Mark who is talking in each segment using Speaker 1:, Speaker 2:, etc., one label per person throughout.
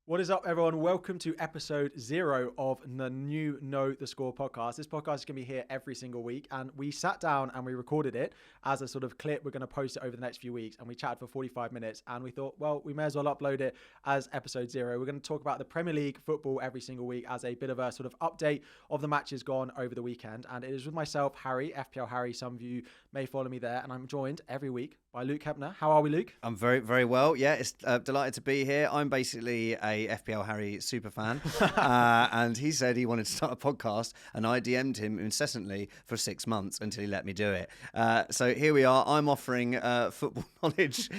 Speaker 1: What is up, everyone? Welcome to episode 0 of the new Know the Score podcast. This podcast is going to be here every single week, and we sat down and we recorded it as a sort of clip. We're going to post it over the next few weeks, and we chatted for 45 minutes, and we thought, well, we may as well upload it as episode 0. We're going to talk about the Premier League football every single week as a bit of a sort of update of the matches gone over the weekend, and it is with myself, Harry, FPL Harry. Some of you may follow me there, and I'm joined every week by Luke Kempner. How are we, Luke?
Speaker 2: I'm very, very well. Yeah, it's delighted to be here. I'm basically a FPL Harry super fan, and he said he wanted to start a podcast, and I DM'd him incessantly for 6 months until he let me do it. So here we are. I'm offering football knowledge,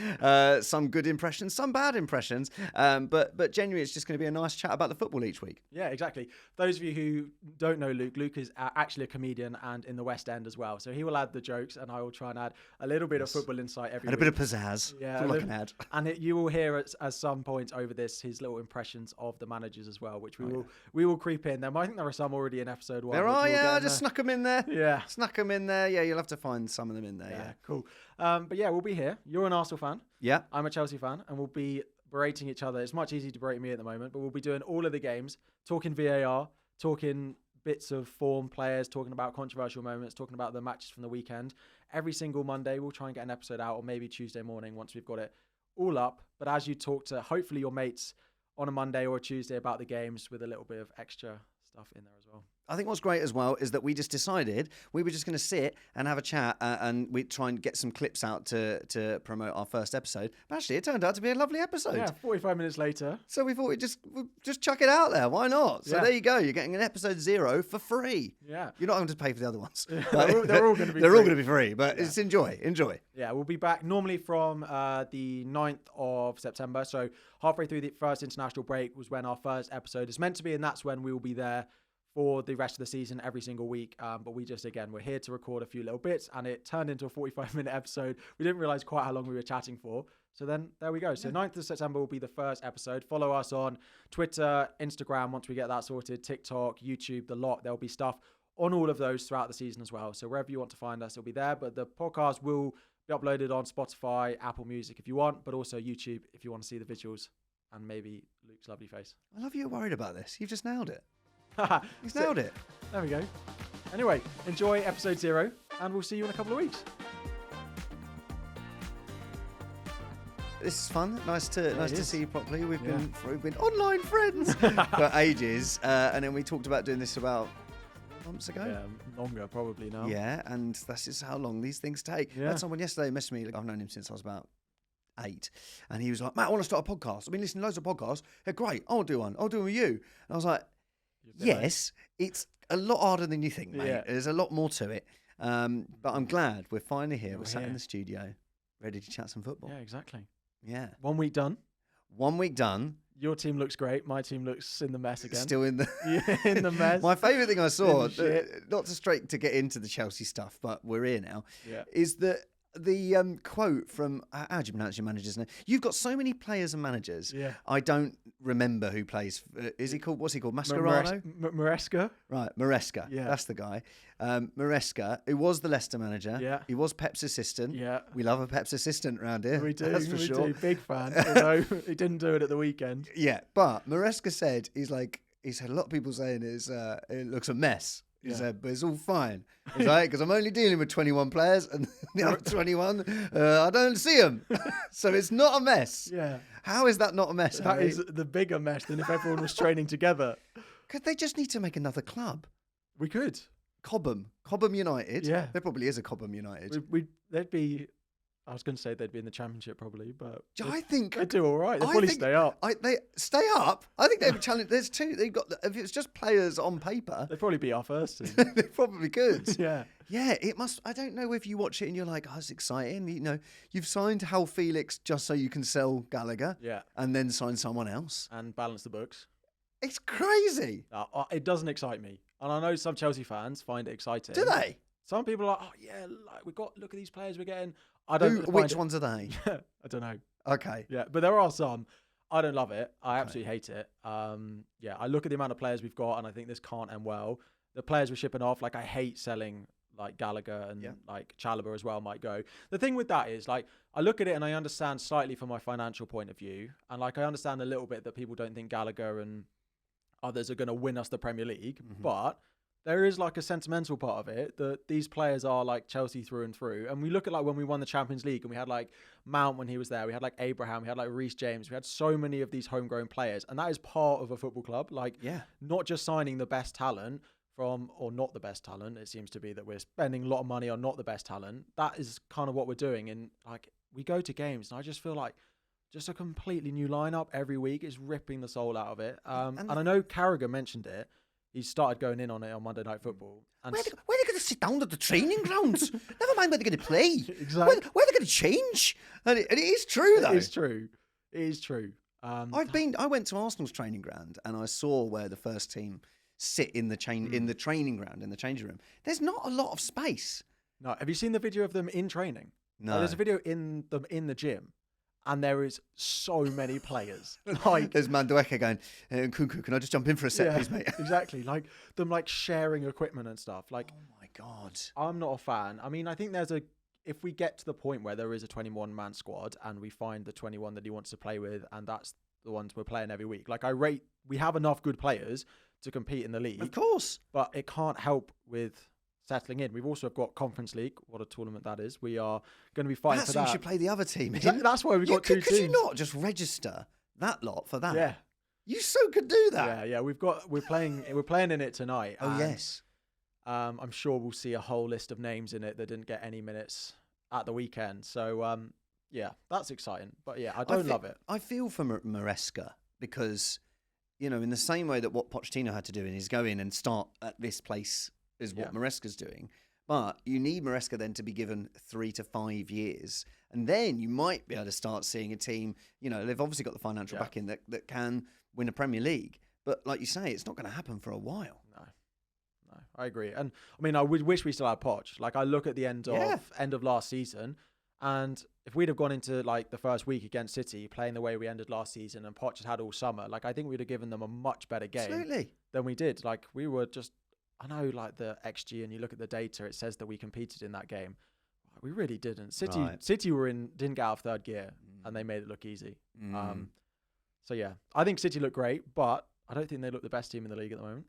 Speaker 2: some good impressions, some bad impressions, but genuinely it's just going to be a nice chat about the football each week.
Speaker 1: Yeah, exactly. Those of you who don't know Luke, Luke is actually a comedian and in the West End as well. So he will add the jokes, and I will try and add a little bit of football insight every week.
Speaker 2: A bit of pizzazz.
Speaker 1: Yeah,
Speaker 2: that's all I can add.
Speaker 1: And you will hear at some point over this his little impressions of the managers as well, which we will creep in. I think there are some already in episode 1.
Speaker 2: There are, yeah. I just snuck them in there.
Speaker 1: Yeah,
Speaker 2: snuck them in there. Yeah, you'll have to find some of them in there.
Speaker 1: Yeah, cool. But yeah, we'll be here. You're an Arsenal fan.
Speaker 2: Yeah,
Speaker 1: I'm a Chelsea fan, and we'll be berating each other. It's much easier to berate me at the moment, but we'll be doing all of the games, talking VAR, talking bits of form players, talking about controversial moments, talking about the matches from the weekend. Every single Monday, we'll try and get an episode out, or maybe Tuesday morning once we've got it all up. But as you talk to hopefully your mates on a Monday or a Tuesday about the games with a little bit of extra stuff in there as well.
Speaker 2: I think what's great as well is that we just decided we were just going to sit and have a chat and we try and get some clips out to promote our first episode. But actually, it turned out to be a lovely episode.
Speaker 1: Yeah, 45 minutes later.
Speaker 2: So we thought we'd just chuck it out there. Why not? So
Speaker 1: Yeah.
Speaker 2: there you go. You're getting an episode 0 for free.
Speaker 1: Yeah.
Speaker 2: You're not going to pay for the other ones.
Speaker 1: Yeah,
Speaker 2: But
Speaker 1: they're all going to be
Speaker 2: They're
Speaker 1: free.
Speaker 2: all going to be free, but it's enjoy.
Speaker 1: Yeah, we'll be back normally from the 9th of September. So halfway through the first international break was when our first episode is meant to be, and that's when we will be there for the rest of the season every single week. But we just, again, we're here to record a few little bits, and it turned into a 45-minute episode. We didn't realize quite how long we were chatting for. So then there we go. So 9th of September will be the first episode. Follow us on Twitter, Instagram once we get that sorted, TikTok, YouTube, the lot. There'll be stuff on all of those throughout the season as well. So wherever you want to find us, it'll be there. But the podcast will be uploaded on Spotify, Apple Music if you want, but also YouTube if you want to see the visuals and maybe Luke's lovely face.
Speaker 2: I love you're worried about this. You've just nailed it. He's
Speaker 1: So-
Speaker 2: nailed it.
Speaker 1: There we go. Anyway, enjoy episode 0, and we'll see you in a couple of weeks.
Speaker 2: This is fun. Nice to
Speaker 1: is.
Speaker 2: see you properly. We've been online friends for ages, and then we talked about doing this about 4 months ago.
Speaker 1: Yeah, longer probably now.
Speaker 2: Yeah, and that's just how long these things take. I
Speaker 1: Yeah.
Speaker 2: had someone yesterday message me. I've known him since I was about 8, and he was like, "Matt, I want to start a podcast. I've been listening to loads of podcasts. They're great. I'll do one. I'll do one with you." And I was like, "Yes, it's a lot harder than you think, mate.
Speaker 1: Yeah.
Speaker 2: There's a lot more to it." But I'm glad we're finally here. We're sat
Speaker 1: here.
Speaker 2: in the studio, ready to chat some football.
Speaker 1: Yeah, exactly.
Speaker 2: Yeah.
Speaker 1: 1 week done.
Speaker 2: 1 week done.
Speaker 1: Your team looks great. My team looks in the mess again.
Speaker 2: Still in the
Speaker 1: Yeah, in the mess.
Speaker 2: My favourite thing I saw,
Speaker 1: In the shit.
Speaker 2: not to get into the Chelsea stuff, but we're here now,
Speaker 1: Yeah.
Speaker 2: is that the quote from, how do you pronounce your manager's name? You've got so many players and managers.
Speaker 1: Yeah.
Speaker 2: I don't remember who plays. Is he called, what's he called? Mascherano?
Speaker 1: Maresca.
Speaker 2: Right, Maresca.
Speaker 1: Yeah.
Speaker 2: That's the guy. Maresca, who was the Leicester manager.
Speaker 1: Yeah.
Speaker 2: He was Pep's assistant.
Speaker 1: Yeah.
Speaker 2: We love a Pep's assistant around here.
Speaker 1: We do.
Speaker 2: That's for
Speaker 1: we
Speaker 2: sure.
Speaker 1: do. Big fan. Although he didn't do it at the weekend.
Speaker 2: Yeah, but Maresca said, he said a lot of people saying it looks a mess. He
Speaker 1: Yeah.
Speaker 2: said, but it's all fine. He's like, because I'm only dealing with 21 players, and the other 21, I don't see them. So it's not a mess.
Speaker 1: Yeah.
Speaker 2: How is that not a mess,
Speaker 1: That
Speaker 2: Harry?
Speaker 1: is the bigger mess than if everyone was training together.
Speaker 2: Because they just need to make another club.
Speaker 1: We could.
Speaker 2: Cobham United.
Speaker 1: Yeah.
Speaker 2: There probably is a Cobham United.
Speaker 1: They'd be. I was going to say they'd be in the Championship probably, but
Speaker 2: I think
Speaker 1: they'd do all right. They'd
Speaker 2: I
Speaker 1: probably
Speaker 2: think-
Speaker 1: stay up.
Speaker 2: they stay up. I think they have a challenge. There's two. They've got. If it's just players on paper,
Speaker 1: They'd probably be our first team.
Speaker 2: they probably could.
Speaker 1: Yeah.
Speaker 2: Yeah, it must. I don't know if you watch it and you're like, oh, it's exciting. You know, you've signed Hal Felix just so you can sell Gallagher
Speaker 1: Yeah.
Speaker 2: and then sign someone else.
Speaker 1: And balance the books.
Speaker 2: It's crazy.
Speaker 1: It doesn't excite me. And I know some Chelsea fans find it exciting.
Speaker 2: Do they?
Speaker 1: Some people are like, oh, yeah, look at these players we're getting. I don't find
Speaker 2: Which
Speaker 1: it-
Speaker 2: ones are they?
Speaker 1: I don't know.
Speaker 2: Okay.
Speaker 1: Yeah, but there are some. I don't love it. I absolutely hate it. Yeah, I look at the amount of players we've got and I think this can't end well. The players we're shipping off, I hate selling like Gallagher and like Chalobah as well might go. The thing with that is, like, I look at it and I understand slightly from my financial point of view, and like I understand a little bit that people don't think Gallagher and others are going to win us the Premier League, but there is like a sentimental part of it that these players are like Chelsea through and through. And we look at like when we won the Champions League and we had like Mount when he was there, we had like Abraham, we had like Reece James, we had so many of these homegrown players, and that is part of a football club. Like, not just signing the best talent from, or not the best talent. It seems to be that we're spending a lot of money on not the best talent. That is kind of what we're doing. And like, we go to games and I just feel like just a completely new lineup every week is ripping the soul out of it. And I know Carragher mentioned it. He started going in on it on Monday Night Football. And
Speaker 2: where are they going to sit down at the training grounds? Never mind where they're going to play.
Speaker 1: Exactly.
Speaker 2: Where are they going to change? And it is true, though.
Speaker 1: It is true. It is true.
Speaker 2: I went to Arsenal's training ground and I saw where the first team sit in the training ground, in the changing room. There's not a lot of space.
Speaker 1: No. Have you seen the video of them in training?
Speaker 2: No.
Speaker 1: There's a video in them in the gym. And there is so many players. Like,
Speaker 2: there's Mandueka going, Kunku, can I just jump in for a sec, please, mate?
Speaker 1: Exactly. Like them like sharing equipment and stuff. Like,
Speaker 2: oh my God.
Speaker 1: I'm not a fan. I mean, I think if we get to the point where there is a 21-man squad and we find the 21 that he wants to play with, and that's the ones we're playing every week. Like, we have enough good players to compete in the league.
Speaker 2: Of course.
Speaker 1: But it can't help with settling in. We've also got Conference League. What a tournament that is. We are going to be fighting for that.
Speaker 2: That's why you should play the other team.
Speaker 1: Exactly. That's why we've got two teams.
Speaker 2: Could you not just register that lot for that?
Speaker 1: Yeah.
Speaker 2: You so could do that.
Speaker 1: Yeah. We're playing in it tonight.
Speaker 2: Oh, yes.
Speaker 1: I'm sure we'll see a whole list of names in it that didn't get any minutes at the weekend. So, yeah, that's exciting. But yeah, I don't love it.
Speaker 2: I feel for Maresca because, you know, in the same way that what Pochettino had to do is go in and start at this place is what Maresca's doing. But you need Maresca then to be given 3 to 5 years. And then you might be able to start seeing a team, you know, they've obviously got the financial backing that can win a Premier League. But like you say, it's not going to happen for a while.
Speaker 1: No, I agree. And I mean, I wish we still had Poch. Like, I look at the end of last season, and if we'd have gone into like the first week against City playing the way we ended last season and Poch had all summer, like I think we'd have given them a much better game than we did. Like, we were just, I know, like the XG, and you look at the data, it says that we competed in that game. We really didn't. City didn't get out of third gear, and they made it look easy. So yeah, I think City look great, but I don't think they look the best team in the league at the moment.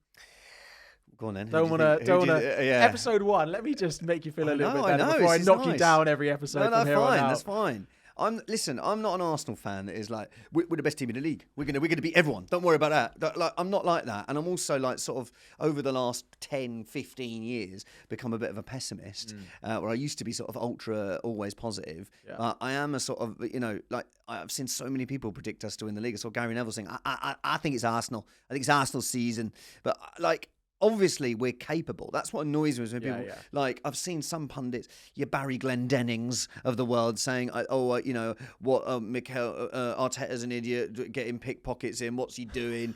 Speaker 2: Go on then.
Speaker 1: Don't want to. Episode 1. Let me just make you feel a little bit better before I knock you down every episode. From here on out.
Speaker 2: That's fine. I'm not an Arsenal fan that is like, we're the best team in the league. We're gonna beat everyone. Don't worry about that. Like, I'm not like that. And I'm also like sort of over the last 10, 15 years become a bit of a pessimist, where I used to be sort of ultra always positive. I am a sort of, you know, like I've seen so many people predict us to win the league. I saw Gary Neville saying, I think it's Arsenal. I think it's Arsenal's season. But like, obviously, we're capable. That's what annoys me when people like. I've seen some pundits, your Barry Glendennings of the world, saying, you know what, Mikel Arteta's an idiot, getting pickpockets in. What's he doing?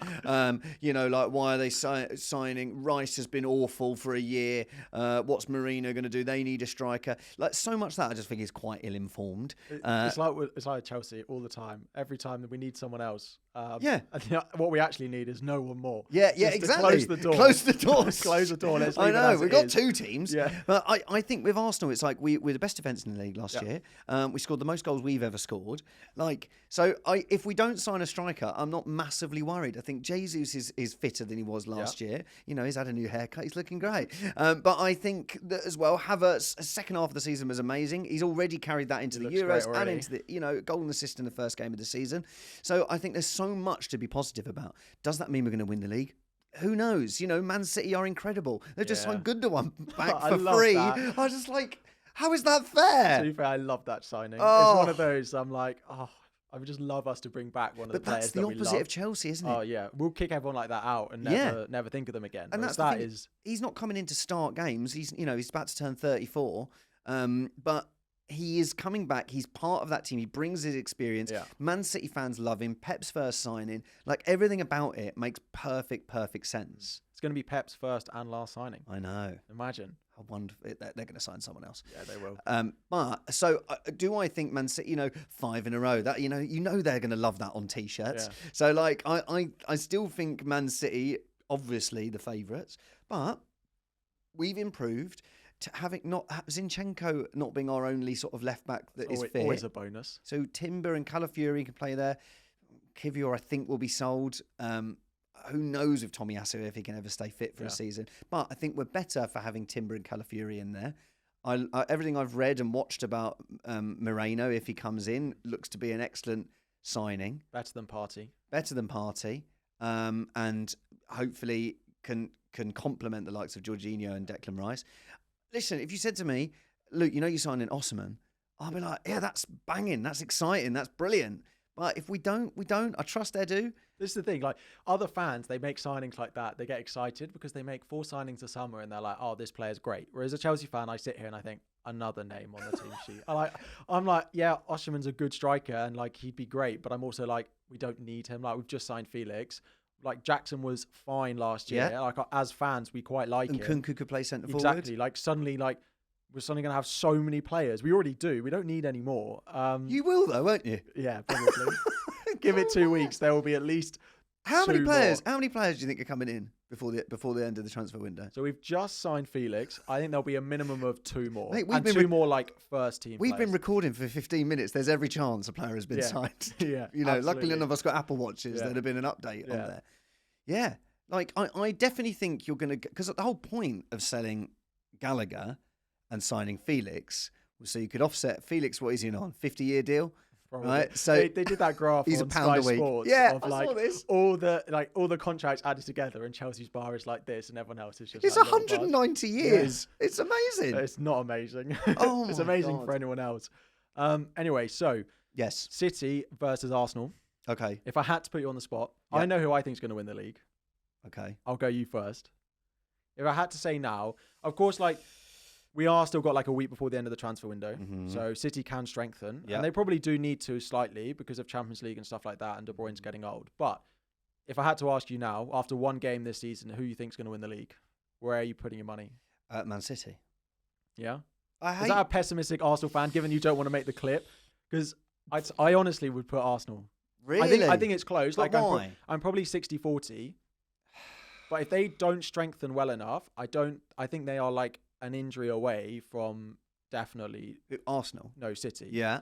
Speaker 2: You know, like, why are they signing? Rice has been awful for a year. What's Mourinho going to do? They need a striker. Like, so much that I just think is quite ill-informed.
Speaker 1: It's like Chelsea all the time. Every time that we need someone else. What we actually need is no one more.
Speaker 2: Exactly.
Speaker 1: Close the door.
Speaker 2: Close the door.
Speaker 1: Close the door. Let's
Speaker 2: I know. We've got
Speaker 1: is.
Speaker 2: 2 teams. But I think with Arsenal, it's like we're the best defence in the league last year. We scored the most goals we've ever scored. Like, so if we don't sign a striker, I'm not massively worried. I think Jesus is fitter than he was last year. You know, he's had a new haircut. He's looking great. But I think that as well, Havertz, second half of the season was amazing. He's already carried that into the Euros and into the, you know, goal and assist in the first game of the season. So I think there's so much to be positive about. Does that mean we're going to win the league? Who knows? You know, Man City are incredible. They've just signed Gundogan back for free. I was just like, how is that fair?
Speaker 1: To be fair, I love that signing. It's one of those, I'm like, I would just love us to bring back one of the players that we love.
Speaker 2: But that's the opposite of Chelsea, isn't it?
Speaker 1: Oh, yeah. We'll kick everyone like that out and never think of them again.
Speaker 2: And he's not coming in to start games. He's about to turn 34. But he is coming back. He's part of that team. He brings his experience. Man City fans love him. Pep's first signing. Like, everything about it makes perfect sense.
Speaker 1: It's going to be Pep's first and last signing.
Speaker 2: I know.
Speaker 1: Imagine.
Speaker 2: I wonder if they're going to sign someone else.
Speaker 1: Yeah, they will.
Speaker 2: But so do I think Man City, 5 in a row, that, they're going to love that on T-shirts. Yeah. So like, I still think Man City, obviously the favourites, but we've improved. having not Zinchenko not being our only sort of left back that is fit.
Speaker 1: Always a bonus.
Speaker 2: So Timber and Calafiori can play there. Kivior, I think, will be sold. Who knows with Tomiyasu if he can ever stay fit for a season. But I think we're better for having Timber and Calafiori in there. Everything I've read and watched about Moreno, if he comes in, looks to be an excellent signing.
Speaker 1: Better than Partey.
Speaker 2: And hopefully can complement the likes of Jorginho and Declan Rice. Listen, if you said to me, Luke, you signed in Osimhen, I'll be like, yeah, that's banging, that's exciting, that's brilliant. But if we don't. I trust Edu.
Speaker 1: This is the thing. Like other fans, they make signings like that. They get excited because they make 4 signings a summer and they're like, "Oh, this player's great." Whereas a Chelsea fan, I sit here and I think another name on the team sheet. I'm like, yeah, Osimhen's a good striker and like he'd be great, but I'm also like, we don't need him. Like we've just signed Felix. Like Jackson was fine last year. Yeah. Like as fans, we quite like
Speaker 2: him. And Kunku could play centre forward.
Speaker 1: Exactly. Like suddenly, we're suddenly going to have so many players. We already do. We don't need any more.
Speaker 2: You will though, won't you?
Speaker 1: Yeah, probably. Give it 2 weeks. There will be at least
Speaker 2: How many players?
Speaker 1: More.
Speaker 2: How many players do you think are coming in before the end of the transfer window?
Speaker 1: So we've just signed Felix. I think there'll be a minimum of 2 more.
Speaker 2: Mate,
Speaker 1: and 2 more like first team.
Speaker 2: We've been recording for 15 minutes. There's every chance a player has been signed.
Speaker 1: Yeah,
Speaker 2: luckily none of us got Apple Watches. There'd have been an update on there. Yeah, like I definitely think you're going to, because the whole point of selling Gallagher and signing Felix was so you could offset Felix. What is he on? 50-year deal.
Speaker 1: Probably.
Speaker 2: Right, so
Speaker 1: they did that graph
Speaker 2: he's
Speaker 1: on
Speaker 2: £1 a
Speaker 1: Sky
Speaker 2: week.
Speaker 1: Sports.
Speaker 2: Yeah,
Speaker 1: of
Speaker 2: I saw this.
Speaker 1: All the contracts added together, and Chelsea's bar is like this, and everyone else is just.
Speaker 2: It's 190 years. Yeah. It's amazing.
Speaker 1: It's not amazing.
Speaker 2: Oh,
Speaker 1: it's amazing for anyone else. Anyway, so
Speaker 2: yes,
Speaker 1: City versus Arsenal.
Speaker 2: Okay.
Speaker 1: If I had to put you on the spot, I know who I think is going to win the league.
Speaker 2: Okay.
Speaker 1: I'll go you first. If I had to say now, of course, we are still got a week before the end of the transfer window. Mm-hmm. So City can strengthen. Yep. And they probably do need to slightly because of Champions League and stuff like that and De Bruyne's getting old. But if I had to ask you now, after one game this season, who you think is going to win the league, where are you putting your money?
Speaker 2: Man City.
Speaker 1: Yeah? Is that a pessimistic Arsenal fan, given you don't want to make the clip? Because I honestly would put Arsenal.
Speaker 2: Really?
Speaker 1: I think it's close.
Speaker 2: But why?
Speaker 1: I'm probably 60-40. But if they don't strengthen well enough, I think they are an injury away from definitely
Speaker 2: Arsenal.
Speaker 1: No, City.
Speaker 2: Yeah.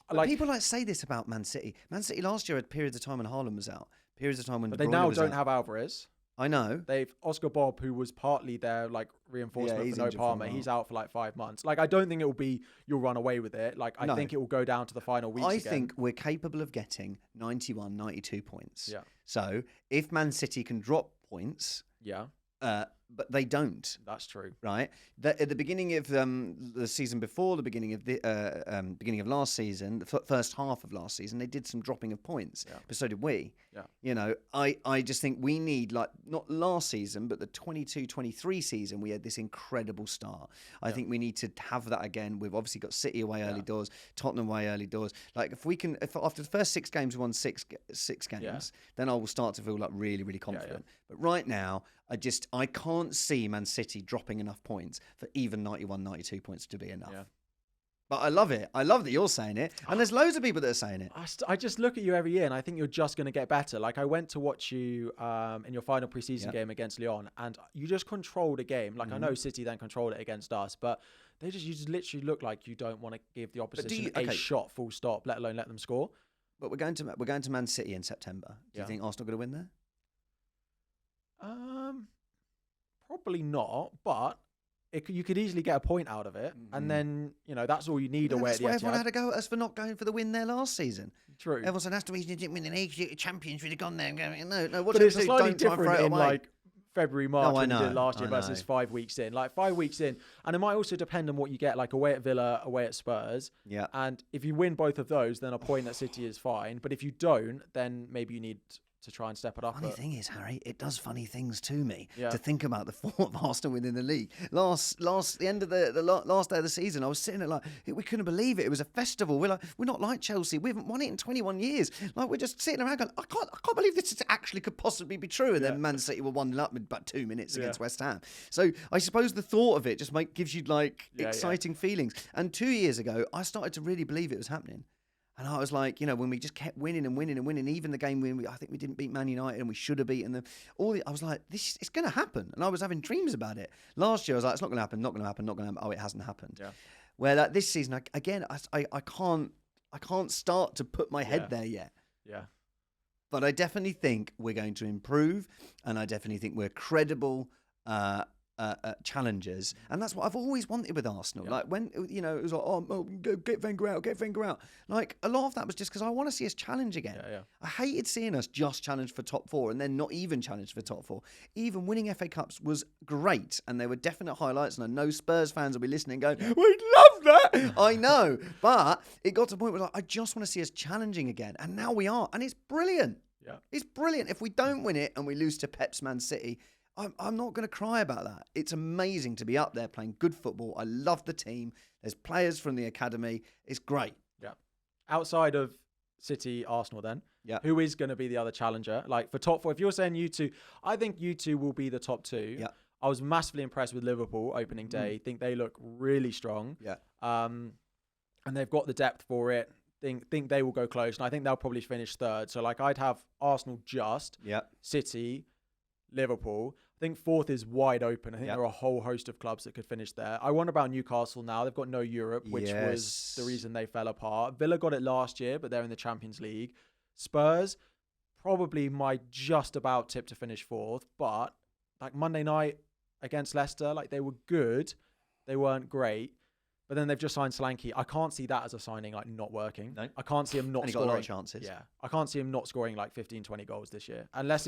Speaker 2: But people say this about Man City. Man City last year had periods of time when Haaland was out. Periods of time when.
Speaker 1: But they now don't have Alvarez.
Speaker 2: I know.
Speaker 1: They've Oscar Bob, who was partly their reinforcement for No Palmer. He's out for 5 months. I don't think it will be you'll run away with it. I think it will go down to the final weeks.
Speaker 2: I think we're capable of getting 91, 92 points.
Speaker 1: Yeah.
Speaker 2: So if Man City can drop points.
Speaker 1: Yeah.
Speaker 2: But they don't.
Speaker 1: That's true,
Speaker 2: right? At the beginning of the season before, the beginning of last season, the first half of last season, they did some dropping of points, but so did we. Yeah. I just think we need not last season, but the 22-23 season, we had this incredible start. I think we need to have that again. We've obviously got City away early doors, Tottenham away early doors. If after the first 6 games we won six games, then I will start to feel really, really confident. But right now, I can't see Man City dropping enough points for even 91, 92 points to be enough. Yeah. But I love it. I love that you're saying it. And there's loads of people that are saying it.
Speaker 1: I just look at you every year and I think you're just going to get better. I went to watch you in your final preseason game against Lyon and you just controlled a game. I know City then controlled it against us, but you just literally look like you don't want to give the opposition a shot full stop, let alone let them score.
Speaker 2: But we're going to Man City in September. Do you think Arsenal are going to win there?
Speaker 1: Probably not, but you could easily get a point out of it, and then that's all you need away at the Etihad.
Speaker 2: Everyone had a go at us for not going for the win there last season.
Speaker 1: True.
Speaker 2: Everyone said that's the reason you didn't win the league. Champions would have gone there and going, no.
Speaker 1: But it's slightly different in February, March, when you did last year versus 5 weeks in. 5 weeks in, and it might also depend on what you get. Away at Villa, away at Spurs.
Speaker 2: Yeah.
Speaker 1: And if you win both of those, then a point at City is fine. But if you don't, then maybe you need to try and step it up.
Speaker 2: Funny thing is, Harry, it does funny things to me to think about the form of Arsenal within the league. The end of the last day of the season, I was sitting there we couldn't believe it. It was a festival. We're not like Chelsea. We haven't won it in 21 years. We're just sitting around going, I can't believe this actually could possibly be true. And then Man City were 1-0 up in about 2 minutes against West Ham. So I suppose the thought of it just gives you exciting feelings. And 2 years ago, I started to really believe it was happening. And I was like, when we just kept winning and winning and winning, even the game when I think we didn't beat Man United and we should have beaten them. I was like, it's going to happen. And I was having dreams about it. Last year, I was like, it's not going to happen, not going to happen, not going to happen. Oh, it hasn't happened.
Speaker 1: Yeah.
Speaker 2: Where like this season, again, I can't start to put my head there yet.
Speaker 1: Yeah.
Speaker 2: But I definitely think we're going to improve, and I definitely think we're credible challengers, and that's what I've always wanted with Arsenal. Like when it was like, oh, get Wenger out. Like a lot of that was just because I want to see us challenge again.
Speaker 1: Yeah.
Speaker 2: I hated seeing us just challenge for top 4 and then not even challenge for top 4. Even winning FA Cups was great, and there were definite highlights. And I know Spurs fans will be listening, going, "We'd love that." I know, but it got to the point where like, I just want to see us challenging again, and now we are, and it's brilliant.
Speaker 1: Yeah,
Speaker 2: it's brilliant. If we don't win it and we lose to Pep's Man City, I'm not going to cry about that. It's amazing to be up there playing good football. I love the team. There's players from the academy. It's great.
Speaker 1: Yeah. Outside of City, Arsenal then, who is going to be the other challenger? Like for top 4, if you're saying you two, I think you two will be the top 2.
Speaker 2: Yeah.
Speaker 1: I was massively impressed with Liverpool opening day. Think they look really strong.
Speaker 2: Yeah.
Speaker 1: And they've got the depth for it. Think they will go close. And I think they'll probably finish 3rd. So like I'd have Arsenal City, Liverpool. I think 4th is wide open. I think there are a whole host of clubs that could finish there. I wonder about Newcastle now. They've got no Europe, which was the reason they fell apart. Villa got it last year, but they're in the Champions League. Spurs, probably my just about tip to finish 4th. But like Monday night against Leicester, like they were good. They weren't great. But then they've just signed Solanke. I can't see that as a signing like not working.
Speaker 2: No.
Speaker 1: I can't see him not
Speaker 2: and he
Speaker 1: scoring.
Speaker 2: got a lot of chances.
Speaker 1: Yeah. I can't see him not scoring like 15, 20 goals this year. Unless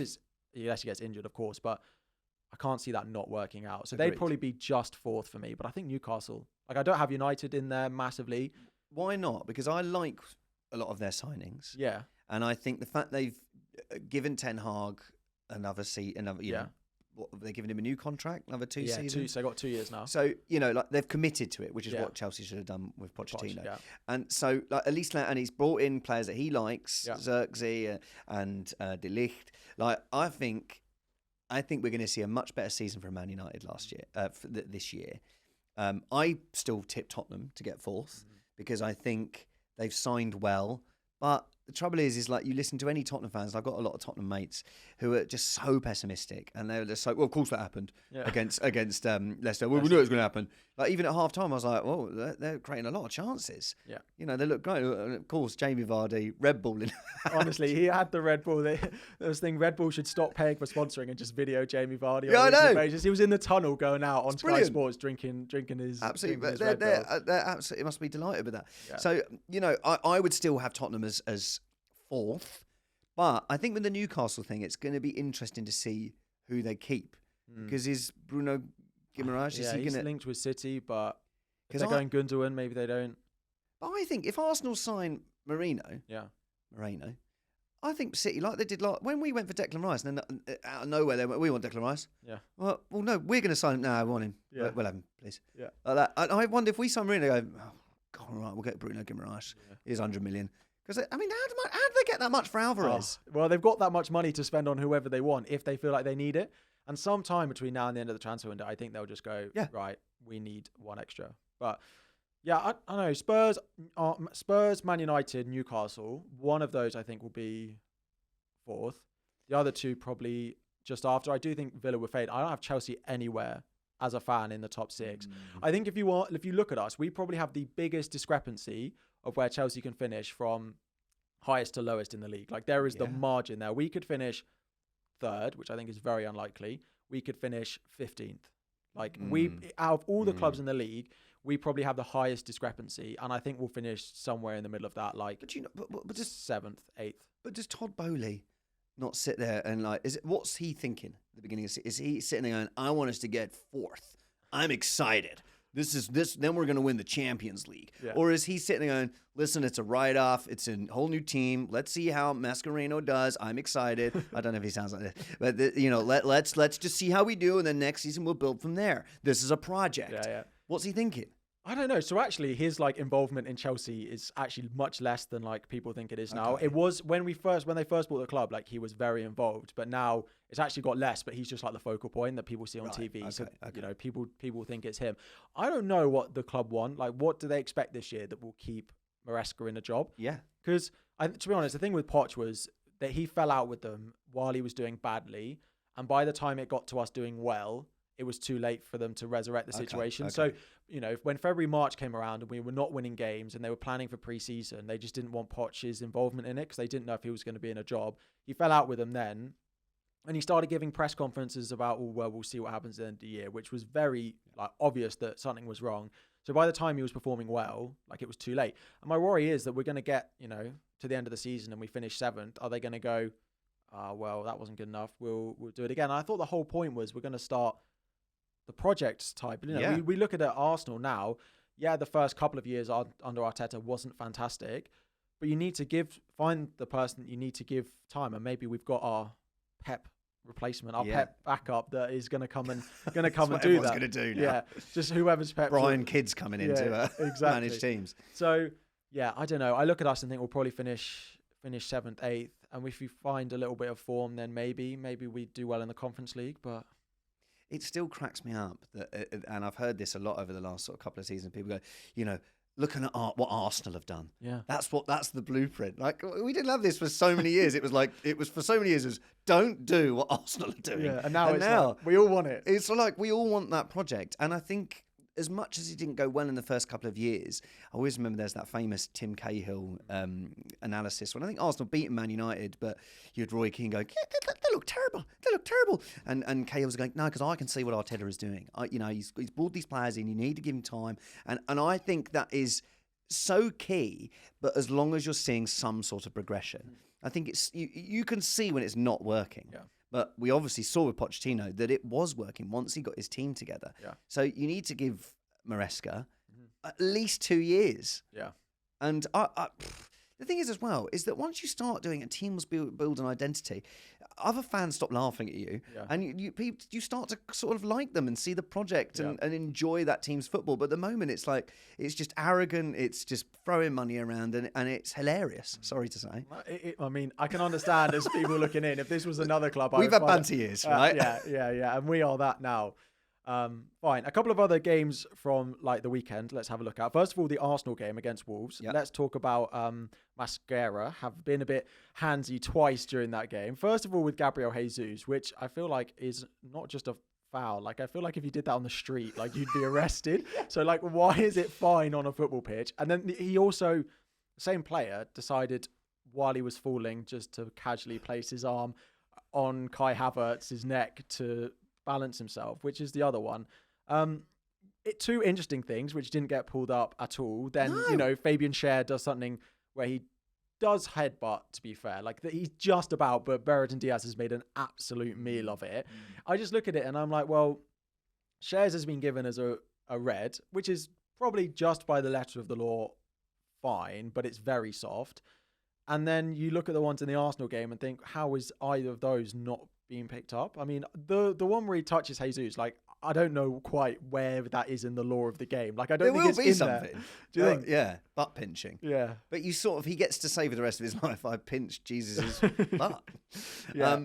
Speaker 1: he gets injured, of course. But I can't see that not working out. So they'd probably be just 4th for me. But I think Newcastle, like I don't have United in there massively.
Speaker 2: Why not? Because I like a lot of their signings.
Speaker 1: Yeah.
Speaker 2: And I think the fact they've given Ten Hag another seat, they're giving him a new contract, another 2 seasons.
Speaker 1: So they got 2 years now.
Speaker 2: So, like they've committed to it, which is what Chelsea should have done with Pochettino. And so, like, at least, and he's brought in players that he likes, Xerxes and De Ligt. Like, I think we're going to see a much better season from Man United this year. I still tip Tottenham to get 4th because I think they've signed well. But the trouble is like you listen to any Tottenham fans, I've got a lot of Tottenham mates who are just so pessimistic. And they're just like, well, of course that happened against Leicester. Well, we knew it was going to happen. Like even at half time, I was like, well, they're creating a lot of chances. Yeah. They look great. And of course, Jamie Vardy, Red Bull.
Speaker 1: Honestly, he had the Red Bull. There was a thing, Red Bull should stop paying for sponsoring and just video Jamie Vardy.
Speaker 2: Yeah, I know.
Speaker 1: Basis. He was in the tunnel going out on Sky Sports drinking his
Speaker 2: absolutely.
Speaker 1: Drinking
Speaker 2: they're absolutely must be delighted with that. Yeah. So, I would still have Tottenham as 4th. But I think with the Newcastle thing, it's going to be interesting to see who they keep. Because is Bruno Guimaraes,
Speaker 1: he's linked with City, but if they're going Gundogan, maybe they don't.
Speaker 2: But I think if Arsenal sign Moreno, I think City, like they did when we went for Declan Rice, and then out of nowhere they went, we want Declan Rice. Yeah. Well, no, we're going to sign him. No, I want him. Yeah. We'll have him, please. Yeah. Like that. I wonder if we sign Moreno, go, oh, God, all right, we'll get Bruno Guimaraes. Yeah. Here's 100 million. Because, how do they get that much for Alvarez?
Speaker 1: Well, they've got that mumuch money to spend on whoever they want if they feel like they need it. And sometime between now and the end of the transfer window, I think they'll just go, right, we need one extra. But, yeah, I don't know. Spurs, Man United, Newcastle, one of those I think will be 4th. The other 2 probably just after. I do think Villa will fade. I don't have Chelsea anywhere as a fan in the top 6. I think if you look at us, we probably have the biggest discrepancy of where Chelsea can finish from highest to lowest in the league. Like there is the margin there. We could finish 3rd, which I think is very unlikely. We could finish 15th. Like we, out of all the clubs in the league, we probably have the highest discrepancy, and I think we'll finish somewhere in the middle of that. Like, but just 7th, 8th.
Speaker 2: But does Todd Bowley not sit there and what's he thinking at the beginning? Is he sitting there going, I want us to get 4th. I'm excited. Then we're going to win the Champions League. Yeah. Or is he sitting there going, listen, it's a write-off. It's a whole new team. Let's see how Mascherano does. I'm excited. I don't know if he sounds like that. But, let's just see how we do, and then next season we'll build from there. This is a project. Yeah. What's he thinking?
Speaker 1: I don't know. So actually, his involvement in Chelsea is actually much less than people think it is now. Okay. It was when they first bought the club, he was very involved, but now it's actually got less. But he's just the focal point that people see on TV. Okay. So people think it's him. I don't know what the club want. What do they expect this year that will keep Maresca in a job.
Speaker 2: Yeah.
Speaker 1: Because, to be honest, the thing with Poch was that he fell out with them while he was doing badly. And by the time it got to us doing well, it was too late for them to resurrect the situation.
Speaker 2: Okay.
Speaker 1: So, when February, March came around and we were not winning games and they were planning for pre-season, they just didn't want Poch's involvement in it because they didn't know if he was going to be in a job. He fell out with them then. And he started giving press conferences about, we'll see what happens at the end of the year, which was very obvious that something was wrong. So by the time he was performing well, it was too late. And my worry is that we're going to get, to the end of the season and we finish 7th. Are they going to go, well, that wasn't good enough. We'll do it again. And I thought the whole point was we're going to start the project type. We look at Arsenal now. Yeah, the first couple of years under Arteta wasn't fantastic, but you need to find the person that you need to give time. And maybe we've got our Pep replacement, our Pep backup that is going to come and do that.
Speaker 2: Everyone's going to do now.
Speaker 1: Yeah, just whoever's Pep.
Speaker 2: Brian Kidd's coming in to manage teams.
Speaker 1: So I don't know. I look at us and think we'll probably finish 7th, 8th, and if we find a little bit of form, then maybe we do well in the Conference League. But
Speaker 2: it still cracks me up that, and I've heard this a lot over the last sort of couple of seasons. People go, looking at what Arsenal have done.
Speaker 1: Yeah.
Speaker 2: That's the blueprint. We didn't have this for so many years. It was for so many years, it was don't do what Arsenal are doing.
Speaker 1: Yeah, and now we all want it.
Speaker 2: It's we all want that project. And I think as much as it didn't go well in the first couple of years, I always remember there's that famous Tim Cahill analysis when I think Arsenal beat Man United, but you had Roy Keane going, they look terrible. They look terrible. And Cahill was going, no, because I can see what Arteta is doing. He's brought these players in. You need to give him time. And I think that is so key, but as long as you're seeing some sort of progression, I think it's you can see when it's not working.
Speaker 1: Yeah.
Speaker 2: But we obviously saw with Pochettino that it was working once he got his team together.
Speaker 1: Yeah.
Speaker 2: So you need to give Maresca at least 2 years.
Speaker 1: Yeah.
Speaker 2: And the thing is as well, is that once you start doing it, teams build an identity, other fans stop laughing at you, and you start to sort of like them and see the project and enjoy that team's football. But at the moment, it's it's just arrogant, it's just throwing money around, and it's hilarious, sorry to say.
Speaker 1: I mean, I can understand as people looking in, if this was another club...
Speaker 2: We've had banter years, right?
Speaker 1: Yeah, and we are that now. Fine. A couple of other games from the weekend. Let's have a look at. First of all, the Arsenal game against Wolves. Yep. Let's talk about Mascara. Have been a bit handsy twice during that game. First of all, with Gabriel Jesus, which I feel like is not just a foul. I feel like if you did that on the street, you'd be arrested. So why is it fine on a football pitch? And then he also, the same player, decided while he was falling just to casually place his arm on Kai Havertz's neck to balance himself, which is the other one. Two interesting things which didn't get pulled up at all. Then Fabian Schär does something where he does headbutt, to be fair, he's just about, but Brereton Diaz has made an absolute meal of it. I just look at it and I'm like, well, Schär's has been given as a red, which is probably just by the letter of the law fine, but it's very soft. And then you look at the ones in the Arsenal game and think, how is either of those not being picked up? I mean, the one where he touches Jesus, I don't know quite where that is in the law of the game. I don't think it's in something there. Do you think?
Speaker 2: Yeah, butt pinching.
Speaker 1: Yeah.
Speaker 2: But you he gets to say for the rest of his life, I pinched Jesus' butt.
Speaker 1: Yeah.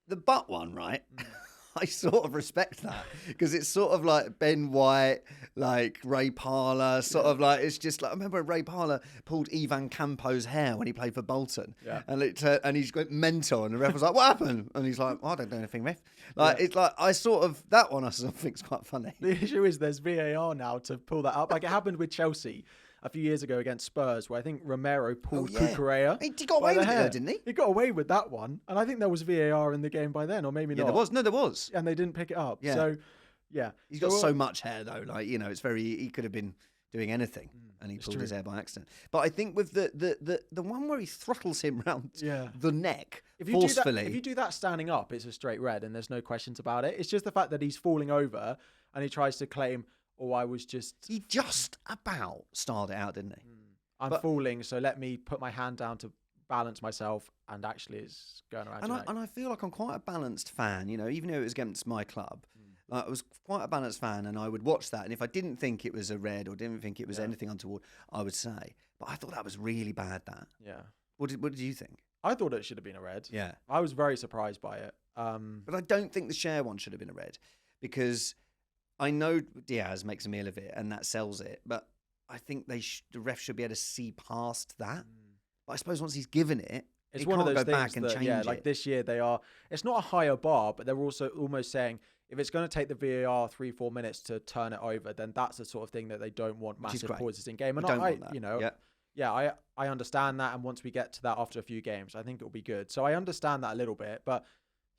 Speaker 2: The butt one, right? I sort of respect that because it's sort of like Ben White, Ray Parlour, it's just I remember Ray Parlour pulled Ivan Campo's hair when he played for Bolton, and he's going mental, and the ref was like, "What happened?" And he's like, I don't do anything, ref. It's that one I sort of think's quite funny.
Speaker 1: The issue is there's VAR now to pull that up. It happened with Chelsea a few years ago against Spurs, where I think Romero pulled Cucurella.
Speaker 2: He got away with it, didn't he?
Speaker 1: He got away with that one. And I think there was VAR in the game by then, or maybe not.
Speaker 2: There was. No, there was.
Speaker 1: And they didn't pick it up.
Speaker 2: Yeah.
Speaker 1: So, yeah.
Speaker 2: He's got so much hair, though. It's he could have been doing anything, and he pulled his hair by accident. But I think with the one where he throttles him round the neck forcefully.
Speaker 1: If you do that standing up, it's a straight red, and there's no questions about it. It's just the fact that he's falling over, and he tries to claim, He
Speaker 2: just about started it out, didn't he?
Speaker 1: I'm falling, so let me put my hand down to balance myself, and actually it's going around.
Speaker 2: And I feel like I'm quite a balanced fan, even though it was against my club. I was quite a balanced fan, and I would watch that. And if I didn't think it was a red or didn't think it was anything untoward, I would say. But I thought that was really bad, that.
Speaker 1: Yeah.
Speaker 2: What did you think?
Speaker 1: I thought it should have been a red.
Speaker 2: Yeah.
Speaker 1: I was very surprised by it.
Speaker 2: But I don't think the Schär one should have been a red, because I know Diaz makes a meal of it and that sells it, but I think the ref should be able to see past that. But I suppose once he's given it,
Speaker 1: it's
Speaker 2: he
Speaker 1: one of
Speaker 2: can't
Speaker 1: those
Speaker 2: go
Speaker 1: things
Speaker 2: back and
Speaker 1: that,
Speaker 2: change
Speaker 1: yeah,
Speaker 2: it.
Speaker 1: like this year it's not a higher bar, but they're also almost saying if it's going to take the VAR 3-4 minutes to turn it over, then that's the sort of thing that they don't want massive pauses in game. And
Speaker 2: don't want that.
Speaker 1: I understand that. And once we get to that after a few games, I think it'll be good. So I understand that a little bit, but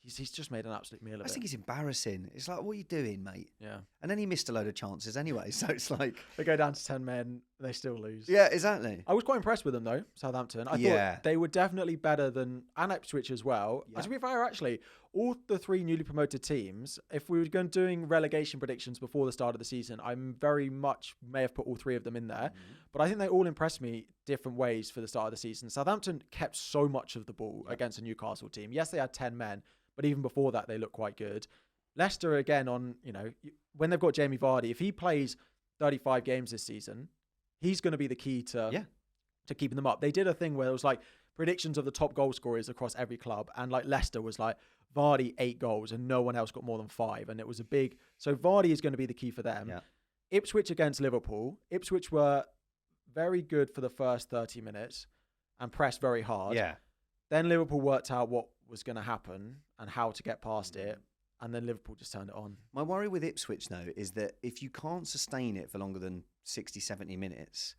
Speaker 1: he's just made an absolute meal of it.
Speaker 2: I think he's embarrassing. It's like, what are you doing, mate?
Speaker 1: Yeah.
Speaker 2: And then he missed a load of chances anyway. So it's like
Speaker 1: they go down to 10 men, they still lose.
Speaker 2: Yeah, exactly.
Speaker 1: I was quite impressed with them though, Southampton. I thought they were definitely better than Ipswich as well. Yeah. To be fair, actually, all the 3 newly promoted teams, if we were going doing relegation predictions before the start of the season, I'm very much may have put all 3 of them in there. But I think they all impressed me different ways for the start of the season. Southampton kept so much of the ball against a Newcastle team. Yes, they had 10 men, but even before that, they looked quite good. Leicester, again, when they've got Jamie Vardy, if he plays 35 games this season, he's going to be the key to keeping them up. They did a thing where it was like predictions of the top goal scorers across every club. And like Leicester was like Vardy 8 goals and no one else got more than 5. And it was so Vardy is going to be the key for them. Yeah. Ipswich against Liverpool. Ipswich were very good for the first 30 minutes and pressed very hard.
Speaker 2: Yeah.
Speaker 1: Then Liverpool worked out what was going to happen and how to get past it. And then Liverpool just turned it on.
Speaker 2: My worry with Ipswich, though, is that if you can't sustain it for longer than 60, 70 minutes,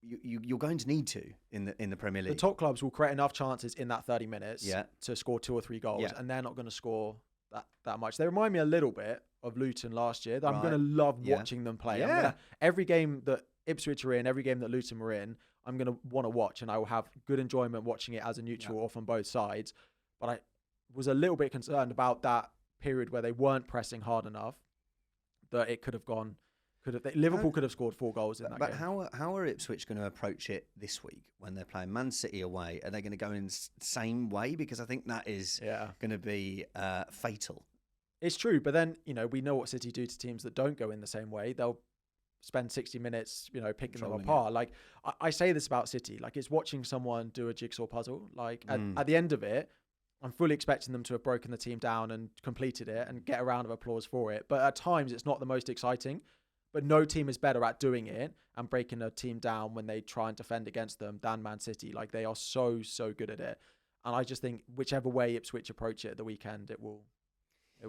Speaker 2: you're going to need to in the Premier League.
Speaker 1: The top clubs will create enough chances in that 30 minutes to score 2 or 3 goals, and they're not going to score that much. They remind me a little bit of Luton last year. I'm going to love watching them play.
Speaker 2: Yeah.
Speaker 1: Every game that Ipswich are in, every game that Luton were in, I'm going to want to watch, and I will have good enjoyment watching it as a neutral or from both sides. But I was a little bit concerned about that period where they weren't pressing hard enough, that it could have gone. Liverpool could have scored 4 goals in that game.
Speaker 2: But how are Ipswich going to approach it this week when they're playing Man City away? Are they going to go in the same way? Because I think that is going to be fatal.
Speaker 1: It's true, but then we know what City do to teams that don't go in the same way. They'll spend 60 minutes, picking them apart. Like I say this about City, like it's watching someone do a jigsaw puzzle. Like at the end of it, I'm fully expecting them to have broken the team down and completed it and get a round of applause for it. But at times it's not the most exciting. But no team is better at doing it and breaking a team down when they try and defend against them than Man City. Like they are so good at it. And I just think whichever way Ipswich approach it at the weekend, it will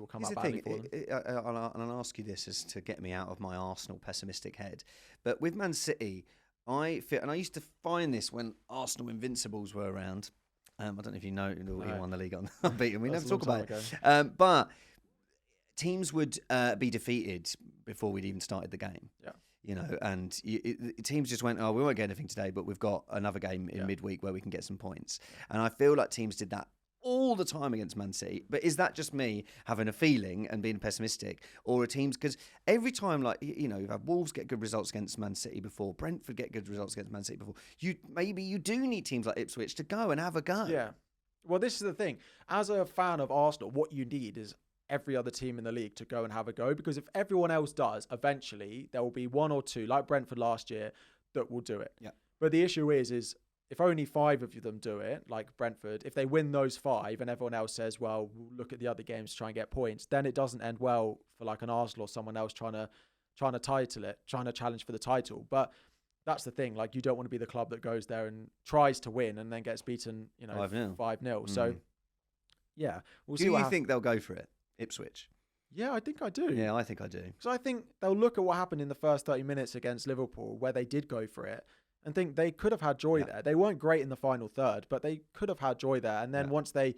Speaker 1: come out badly for them.
Speaker 2: And I'll ask you this as to get me out of my Arsenal pessimistic head. But with Man City, I used to find this when Arsenal Invincibles were around. I don't know if you know he won the league unbeaten. We never talk about it. But teams would be defeated before we'd even started the game. Yeah. And teams just went, we won't get anything today, but we've got another game in midweek where we can get some points. And I feel like teams did that all the time against Man City. But is that just me having a feeling and being pessimistic? Or are teams, because every time, you've had Wolves get good results against Man City before, Brentford get good results against Man City before, maybe you do need teams like Ipswich to go and have a go.
Speaker 1: Yeah. Well, this is the thing. As a fan of Arsenal, what you need is every other team in the league to go and have a go, because if everyone else does, eventually there will be 1 or 2, like Brentford last year, that will do it.
Speaker 2: Yeah.
Speaker 1: But the issue is if only 5 of them do it, like Brentford, if they win those 5 and everyone else says, well, we'll look at the other games to try and get points, then it doesn't end well for like an Arsenal or someone else trying to title it, trying to challenge for the title. But that's the thing. Like, you don't want to be the club that goes there and tries to win and then gets beaten, 5-0. So, yeah. We'll see.
Speaker 2: Do you think they'll go for it, Ipswich?
Speaker 1: Yeah, I think I do.
Speaker 2: Yeah, I think I do.
Speaker 1: Because I think they'll look at what happened in the first 30 minutes against Liverpool, where they did go for it, and think they could have had joy there. They weren't great in the final third, but they could have had joy there. And then once they,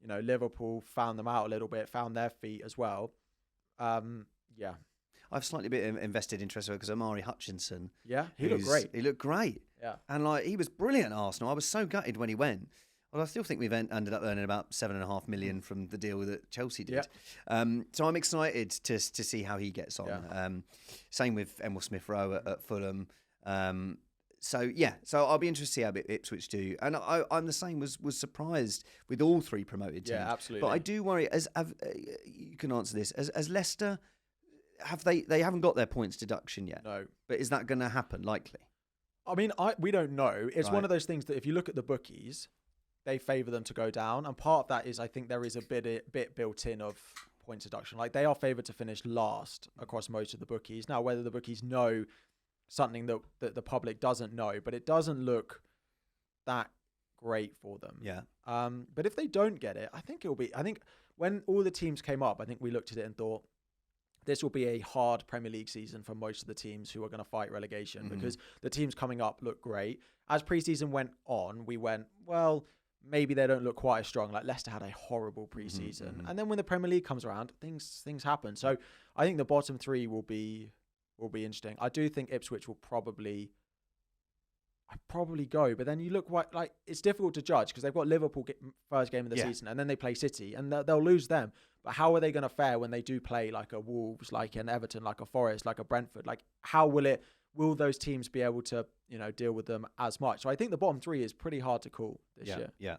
Speaker 1: Liverpool found them out a little bit, found their feet as well.
Speaker 2: I've slightly bit invested interest because Amari Hutchinson.
Speaker 1: Yeah, he looked great.
Speaker 2: He looked great.
Speaker 1: Yeah.
Speaker 2: And he was brilliant at Arsenal. I was so gutted when he went. Well, I still think we've ended up earning about $7.5 million from the deal that Chelsea did. Yeah. So I'm excited to see how he gets on. Yeah. Same with Emil Smith-Rowe at Fulham. So I'll be interested to see how Ipswich do. And I'm the same, was surprised with all 3 promoted teams.
Speaker 1: Yeah, absolutely.
Speaker 2: But I do worry, you can answer this, as Leicester, they haven't got their points deduction yet.
Speaker 1: No.
Speaker 2: But is that going to happen, likely?
Speaker 1: I mean, we don't know. It's one of those things that if you look at the bookies, they favour them to go down. And part of that is I think there is a bit built in of points deduction. Like, they are favoured to finish last across most of the bookies. Now, whether the bookies know something that the public doesn't know, but it doesn't look that great for them.
Speaker 2: Yeah.
Speaker 1: But if they don't get it, I think when all the teams came up, I think we looked at it and thought, this will be a hard Premier League season for most of the teams who are going to fight relegation, because the teams coming up look great. As preseason went on, we went, well, maybe they don't look quite as strong. Like Leicester had a horrible preseason. And then when the Premier League comes around, things happen. So I think the bottom three will be interesting. I do think Ipswich will probably go, but then you look like it's difficult to judge because they've got Liverpool first game of the season, and then they play City, and they'll lose them. But how are they going to fare when they do play like a Wolves, like an Everton, like a Forest, like a Brentford? Like how will those teams be able to deal with them as much? So I think the bottom three is pretty hard to call this year.
Speaker 2: Yeah.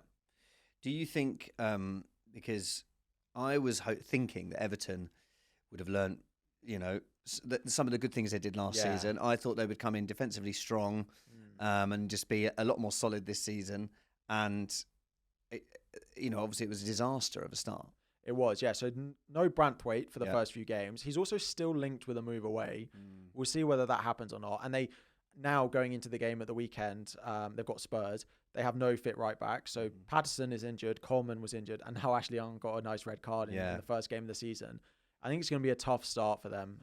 Speaker 2: Do you think because I was thinking that Everton would have learned, some of the good things they did last season. I thought they would come in defensively strong and just be a lot more solid this season. And, obviously it was a disaster of a start.
Speaker 1: It was, yeah. So no Branthwaite for the first few games. He's also still linked with a move away. We'll see whether that happens or not. And they now going into the game at the weekend, they've got Spurs. They have no fit right back. So Patterson is injured. Coleman was injured. And now Ashley Young got a nice red card in the first game of the season. I think it's going to be a tough start for them.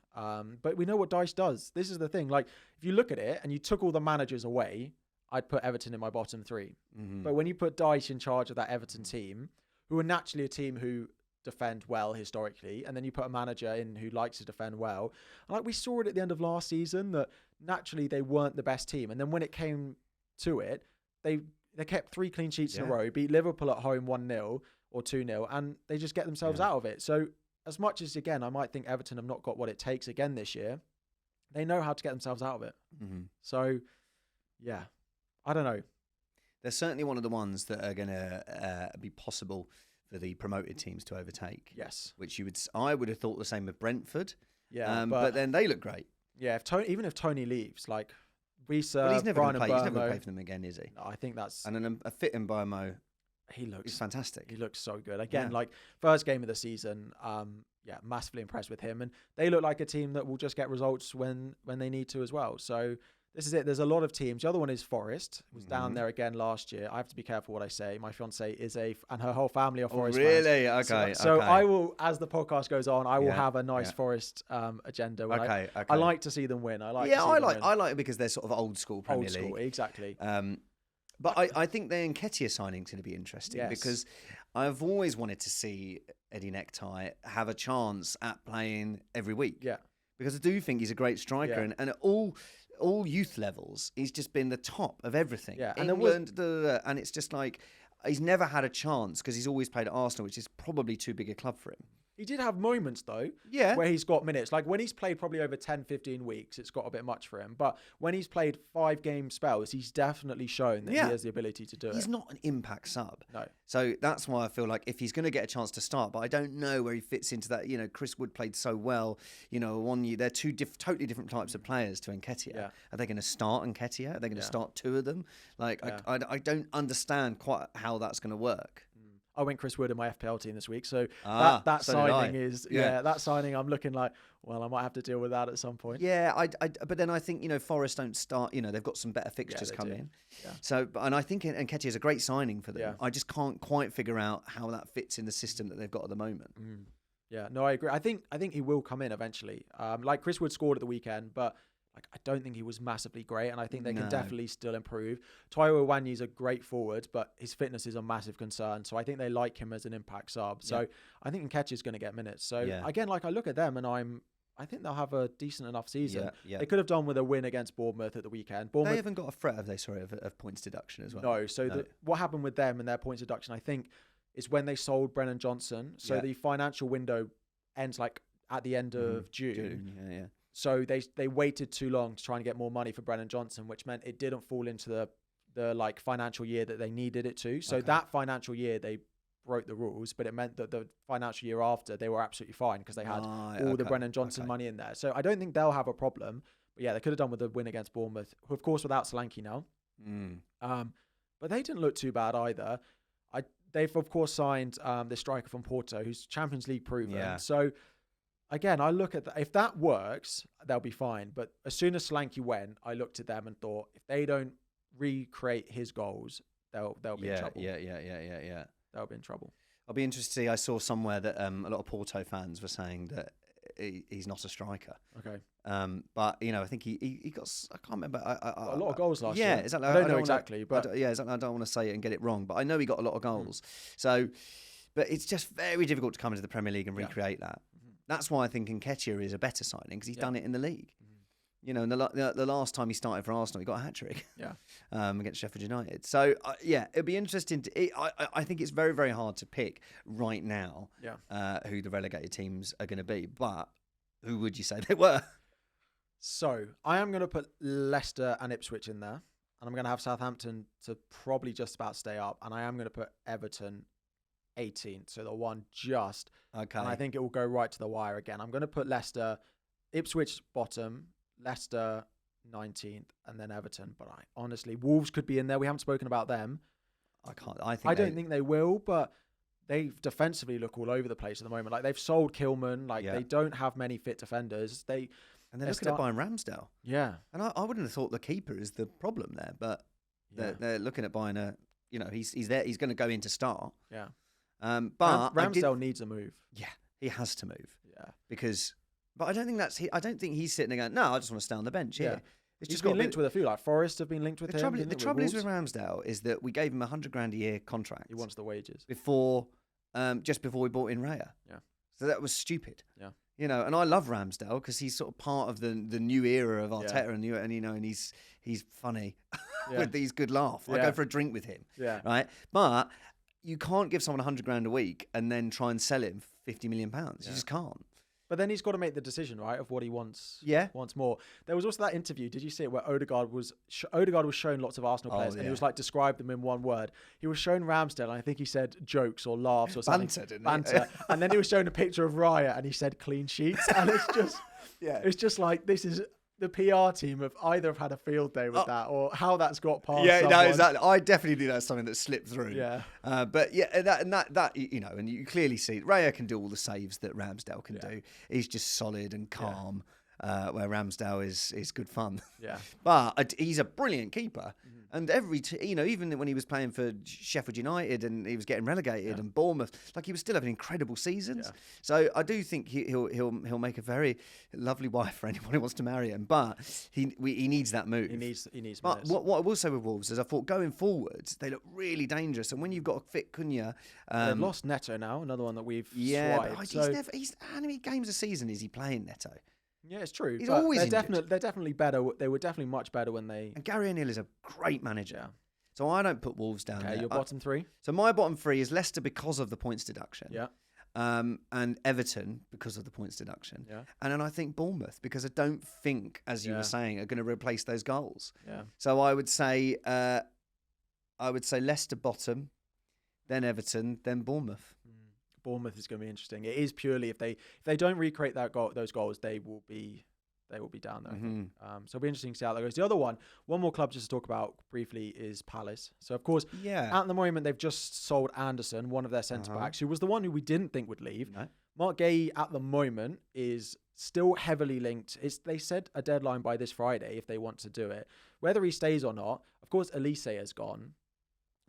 Speaker 1: But we know what Dyche does. This is the thing. Like, if you look at it and you took all the managers away, I'd put Everton in my bottom three. But when you put Dyche in charge of that Everton team, who are naturally a team who defend well historically, and then you put a manager in who likes to defend well, and like we saw it at the end of last season, that naturally they weren't the best team. And then when it came to it, they kept 3 clean sheets in a row, beat Liverpool at home 1-0 or 2-0, and they just get themselves out of it. So as much as, again, I might think Everton have not got what it takes again this year, they know how to get themselves out of it. So, yeah, I don't know.
Speaker 2: They're certainly one of the ones that are going to be possible for the promoted teams to overtake.
Speaker 1: Yes.
Speaker 2: Which I would have thought the same with Brentford.
Speaker 1: Yeah.
Speaker 2: But then they look great.
Speaker 1: Yeah, even if Tony leaves, like Reese,
Speaker 2: he's never going to
Speaker 1: play
Speaker 2: for them again, is he?
Speaker 1: No, I think that's...
Speaker 2: And then a fit in Mbeumo.
Speaker 1: He's
Speaker 2: fantastic.
Speaker 1: He looks so good. Again, like first game of the season, massively impressed with him. And they look like a team that will just get results when they need to as well. So this is it. There's a lot of teams. The other one is Forest, who was down there again last year. I have to be careful what I say. My fiancée is and her whole family are Forest fans.
Speaker 2: Really? Okay.
Speaker 1: So I will, as the podcast goes on, I will have a nice Forest agenda. I like to see them win. I like it
Speaker 2: because they're sort of old school Premier League.
Speaker 1: Old school, exactly.
Speaker 2: But I think the Enquiries signing is going to be interesting because I've always wanted to see Eddie Necktie have a chance at playing every week.
Speaker 1: Yeah.
Speaker 2: Because I do think he's a great striker, and at all youth levels, he's just been the top of everything.
Speaker 1: Yeah.
Speaker 2: England, and it's just like he's never had a chance because he's always played at Arsenal, which is probably too big a club for him.
Speaker 1: He did have moments, though, where he's got minutes. Like when he's played probably over 10, 15 weeks, it's got a bit much for him. But when he's played 5-game spells, he's definitely shown that he has the ability to do it.
Speaker 2: He's not an impact sub.
Speaker 1: No.
Speaker 2: So that's why I feel like if he's going to get a chance to start, but I don't know where he fits into that. Chris Wood played so well. 1 year, they're two totally different types of players to Nketiah. Yeah. Are they going to start Nketiah? Are they going to start 2 of them? I don't understand quite how that's going to work.
Speaker 1: I went Chris Wood in my FPL team this week, so that signing is that signing. I'm looking like, well, I might have to deal with that at some point.
Speaker 2: Yeah, but then I think Forest don't start. They've got some better fixtures coming. Yeah. So, and I think Nketiah is a great signing for them. Yeah. I just can't quite figure out how that fits in the system that they've got at the moment.
Speaker 1: Yeah, no, I agree. I think he will come in eventually. Like Chris Wood scored at the weekend, but I don't think he was massively great, and I think they can definitely still improve. Taiwo Iwanyi's a great forward, but his fitness is a massive concern. So I think they like him as an impact sub. So I think Nketiah is going to get minutes. So again, I look at them and I think they'll have a decent enough season. Yeah. They could have done with a win against Bournemouth at the weekend. They
Speaker 2: haven't got a threat, have they? Sorry, of points deduction as well.
Speaker 1: No. So what happened with them and their points deduction, I think, is when they sold Brennan Johnson. So the financial window ends at the end of June.
Speaker 2: Yeah.
Speaker 1: So they waited too long to try and get more money for Brennan Johnson, which meant it didn't fall into the financial year that they needed it to. So that financial year they broke the rules, but it meant that the financial year after they were absolutely fine because they had all the Brennan Johnson money in there. So I don't think they'll have a problem. But they could have done with the win against Bournemouth, who of course without Solanke now. But they didn't look too bad either. They've of course signed the striker from Porto, who's Champions League proven. Yeah. So again, I look at if that works, they'll be fine. But as soon as Solanke went, I looked at them and thought, if they don't recreate his goals, they'll be in trouble.
Speaker 2: Yeah.
Speaker 1: They'll be in trouble.
Speaker 2: I'll be interested to see. I saw somewhere that a lot of Porto fans were saying that he's not a striker.
Speaker 1: Okay.
Speaker 2: But I think he got. I can't remember.
Speaker 1: A lot of goals last year.
Speaker 2: Yeah, exactly.
Speaker 1: I don't know exactly, but
Speaker 2: exactly. I don't want to say it and get it wrong, but I know he got a lot of goals. So, but it's just very difficult to come into the Premier League and recreate that. That's why I think Nketiah is a better signing because he's done it in the league. And the last time he started for Arsenal, he got a hat-trick against Sheffield United. So, it'd be interesting. I think it's very, very hard to pick right now who the relegated teams are going to be. But who would you say they were?
Speaker 1: So, I am going to put Leicester and Ipswich in there. And I'm going to have Southampton to probably just about stay up. And I am going to put Everton 18th. So, the one just.
Speaker 2: Okay.
Speaker 1: And I think it will go right to the wire again. I'm going to put Leicester, Ipswich bottom, Leicester 19th, and then Everton. But honestly, Wolves could be in there. We haven't spoken about them. I don't think they will, but they defensively look all over the place at the moment. Like they've sold Kilman. They don't have many fit defenders. And
Speaker 2: they're looking at buying Ramsdale.
Speaker 1: Yeah.
Speaker 2: And I wouldn't have thought the keeper is the problem there, but they're looking at buying he's there. He's going to go in to start.
Speaker 1: Yeah.
Speaker 2: But
Speaker 1: Ramsdale needs a move.
Speaker 2: Yeah, he has to move.
Speaker 1: Yeah.
Speaker 2: But I don't think I don't think he's sitting there going, no, I just want to stay on the bench here.
Speaker 1: It's just been linked with a few. Like Forest have been linked with him.
Speaker 2: The trouble is with Ramsdale is that we gave him $100,000 a year contract.
Speaker 1: He wants the wages
Speaker 2: just before we bought in Raya.
Speaker 1: Yeah.
Speaker 2: So that was stupid.
Speaker 1: Yeah.
Speaker 2: And I love Ramsdale because he's sort of part of the new era of Arteta, and he's funny with these good laugh. I go for a drink with him.
Speaker 1: Yeah.
Speaker 2: Right. But you can't give someone $100,000 a week and then try and sell him for £50 million. You just can't.
Speaker 1: But then he's got to make the decision, right, of what he wants.
Speaker 2: Yeah.
Speaker 1: Wants more. There was also that interview. Did you see it where Odegaard was shown lots of Arsenal players, and he was described them in one word. He was shown Ramsdale, and I think he said jokes or laughs or something. Banter. And then he was shown a picture of Raya, and he said clean sheets. And it's just, it's just like this is. The PR team have either had a field day with that or how that's got past.
Speaker 2: Yeah, no, exactly. I definitely think that's something that slipped through.
Speaker 1: Yeah.
Speaker 2: But that and you clearly see Raya can do all the saves that Ramsdale can do. He's just solid and calm, where Ramsdale is good fun.
Speaker 1: Yeah.
Speaker 2: But he's a brilliant keeper. And even when he was playing for Sheffield United and he was getting relegated and Bournemouth, he was still having incredible seasons. Yeah. So I do think he'll make a very lovely wife for anyone who wants to marry him. But he needs that move.
Speaker 1: He needs.
Speaker 2: But what I will say with Wolves is I thought going forwards they look really dangerous. And when you've got a fit Cunha,
Speaker 1: they've lost Neto now, another one that we've swiped.
Speaker 2: But how many games a season is he playing Neto?
Speaker 1: Yeah, it's true.
Speaker 2: He's always
Speaker 1: they're definitely better. They were definitely much better when they.
Speaker 2: And Gary O'Neill is a great manager. Yeah. So I don't put Wolves down there.
Speaker 1: Your bottom three?
Speaker 2: So my bottom three is Leicester because of the points deduction.
Speaker 1: Yeah.
Speaker 2: And Everton because of the points deduction.
Speaker 1: Yeah.
Speaker 2: And then I think Bournemouth because I don't think, as you were saying, are going to replace those goals.
Speaker 1: Yeah.
Speaker 2: So I would say Leicester bottom, then Everton, then Bournemouth.
Speaker 1: Bournemouth is going to be interesting. It is purely if they don't recreate those goals, they will be down there. I think. So it'll be interesting to see how that goes. The other one more club just to talk about briefly is Palace. So of course, at the moment they've just sold Anderson, one of their centre backs, who was the one who we didn't think would leave. No. Mark Gay at the moment is still heavily linked. They said a deadline by this Friday if they want to do it. Whether he stays or not, of course, Elise has gone.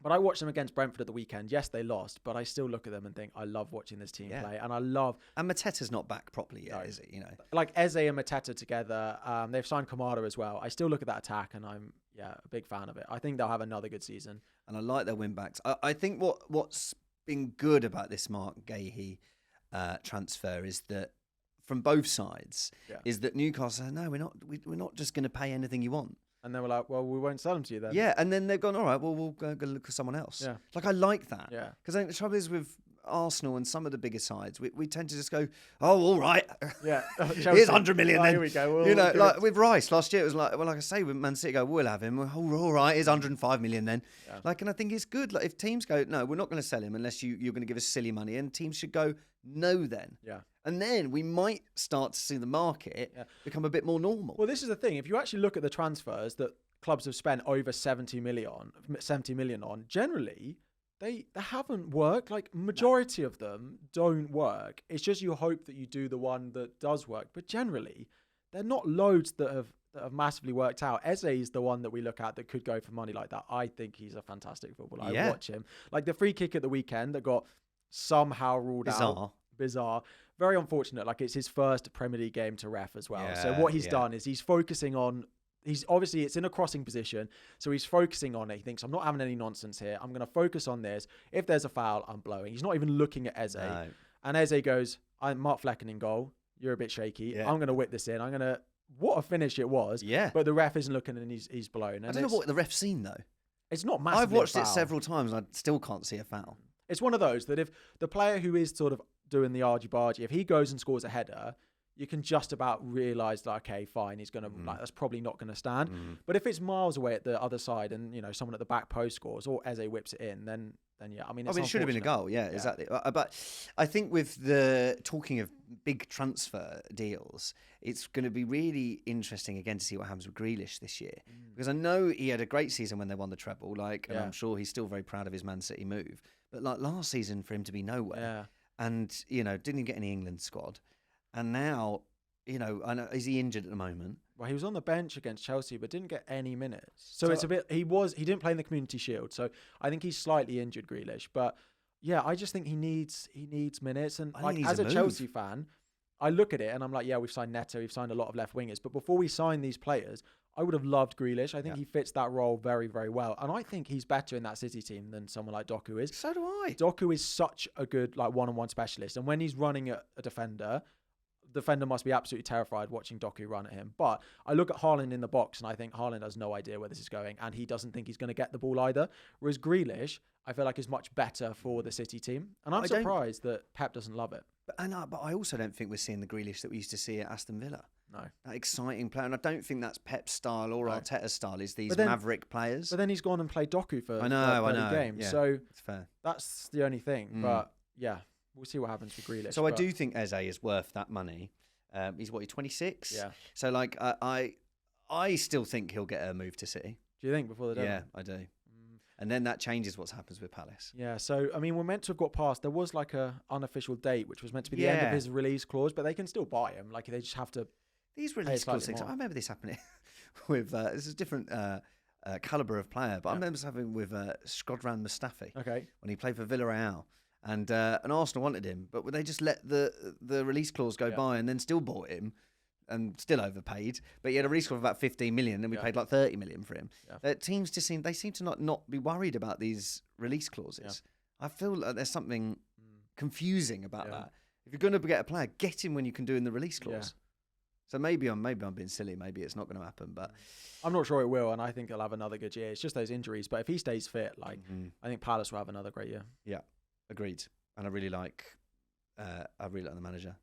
Speaker 1: But I watched them against Brentford at the weekend. Yes, they lost, but I still look at them and think, I love watching this team play. And And
Speaker 2: Mateta's not back properly yet, is he?
Speaker 1: Like Eze and Mateta together. They've signed Kamada as well. I still look at that attack and I'm a big fan of it. I think they'll have another good season.
Speaker 2: And I like their win-backs. I think what's been good about this Mark Gahey transfer is that from both sides, is that Newcastle said, no, we're not just going to pay anything you want.
Speaker 1: And they were like, well, we won't sell them to you then.
Speaker 2: Yeah, and then they've gone, all right, well, we'll go look for someone else.
Speaker 1: Yeah.
Speaker 2: I like that.
Speaker 1: Yeah.
Speaker 2: Because I think the trouble is with Arsenal and some of the bigger sides, we tend to just go, oh, all right.
Speaker 1: Yeah.
Speaker 2: Here's 100 million then.
Speaker 1: Here we go.
Speaker 2: With Rice last year, it was like I say, with Man City go, we'll have him. All right, here's 105 million then. Yeah. And I think it's good. If teams go, no, we're not going to sell him unless you're going to give us silly money. And teams should go, no then.
Speaker 1: Yeah.
Speaker 2: And then we might start to see the market become a bit more normal.
Speaker 1: Well, this is the thing. If you actually look at the transfers that clubs have spent over 70 million on, generally, they haven't worked. Like, majority of them don't work. It's just you hope that you do the one that does work. But generally, they're not loads that have massively worked out. Eze is the one that we look at that could go for money like that. I think he's a fantastic footballer. I watch him. Like the free kick at the weekend that got somehow ruled out. Bizarre. Very unfortunate. Like, it's his first Premier League game to ref as well.
Speaker 2: Yeah,
Speaker 1: so what he's done is he's focusing on, he's obviously, it's in a crossing position. So he's focusing on it. He thinks, I'm not having any nonsense here. I'm going to focus on this. If there's a foul, I'm blowing. He's not even looking at Eze. No. And Eze goes, I'm Mark Flecken in goal. You're a bit shaky. Yeah. I'm going to whip this in. What a finish it was. Yeah. But the ref isn't looking and he's blown. And
Speaker 2: I don't know what the ref's seen though.
Speaker 1: It's not massively
Speaker 2: I've watched it several times and I still can't see a foul.
Speaker 1: It's one of those that if the player who is sort of doing the argy-bargy, if he goes and scores a header, you can just about realise that, okay, fine, he's going to, like, that's probably not going to stand. But if it's miles away at the other side and, you know, someone at the back post scores or Eze whips it in, then yeah, I mean,
Speaker 2: it should have been a goal. Yeah, exactly. But I think with the talking of big transfer deals, it's going to be really interesting again to see what happens with Grealish this year. Because I know he had a great season when they won the treble, and I'm sure he's still very proud of his Man City move. But like last season for him to be nowhere and, you know, didn't even get any England squad. And now, you know, I know, is he injured at the moment?
Speaker 1: Well, he was on the bench against Chelsea, but didn't get any minutes. So it's a bit. He didn't play in the Community Shield, so I think he's slightly injured, Grealish. But yeah, I just think he needs minutes. And like as a Chelsea fan, I look at it and I'm like, yeah, we've signed Neto, we've signed a lot of left wingers, but before we sign these players, I would have loved Grealish. I think he fits that role very, very well, and I think he's better in that City team than someone like Doku is.
Speaker 2: So do I.
Speaker 1: Doku is such a good like one-on-one specialist, and when he's running at a defender must be absolutely terrified watching Doku run at him. But I look at Haaland in the box and I think Haaland has no idea where this is going and he doesn't think he's going to get the ball either. Whereas Grealish, I feel like is much better for the City team. And I'm surprised that Pep doesn't love it.
Speaker 2: But I also don't think we're seeing the Grealish that we used to see at Aston Villa.
Speaker 1: No.
Speaker 2: That exciting player. And I don't think that's Pep's style or Arteta's style is these maverick players.
Speaker 1: But then he's gone and played Doku for 30 games.
Speaker 2: Yeah,
Speaker 1: so
Speaker 2: it's fair.
Speaker 1: That's the only thing. But yeah. We'll see what happens with Grealish.
Speaker 2: So I do think Eze is worth that money. He's 26?
Speaker 1: Yeah.
Speaker 2: So like I still think he'll get a move to City.
Speaker 1: Do you think before the deadline?
Speaker 2: Yeah, I do. And then that changes what happens with Palace.
Speaker 1: Yeah, so I mean, we're meant to have got past. There was like a unofficial date, which was meant to be the end of his release clause, but they can still buy him. Like they just have to.
Speaker 2: These release clause things. I remember this happening with this is a different caliber of player, but I remember this happening with Shkodran Mustafi.
Speaker 1: Okay.
Speaker 2: When he played for Villarreal. And Arsenal wanted him, but they just let the release clause go by and then still bought him and still overpaid. But he had a release clause of about 15 million and we paid like 30 million for him. Teams just seem to not be worried about these release clauses. I feel like there's something confusing about that. If you're going to get a player, get him when you can do in the release clause. So maybe I'm being silly. Maybe it's not going to happen, but
Speaker 1: I'm not sure it will. And I think he'll have another good year. It's just those injuries. But if he stays fit, like I think Palace will have another great year.
Speaker 2: Yeah. Agreed, and I really like the manager.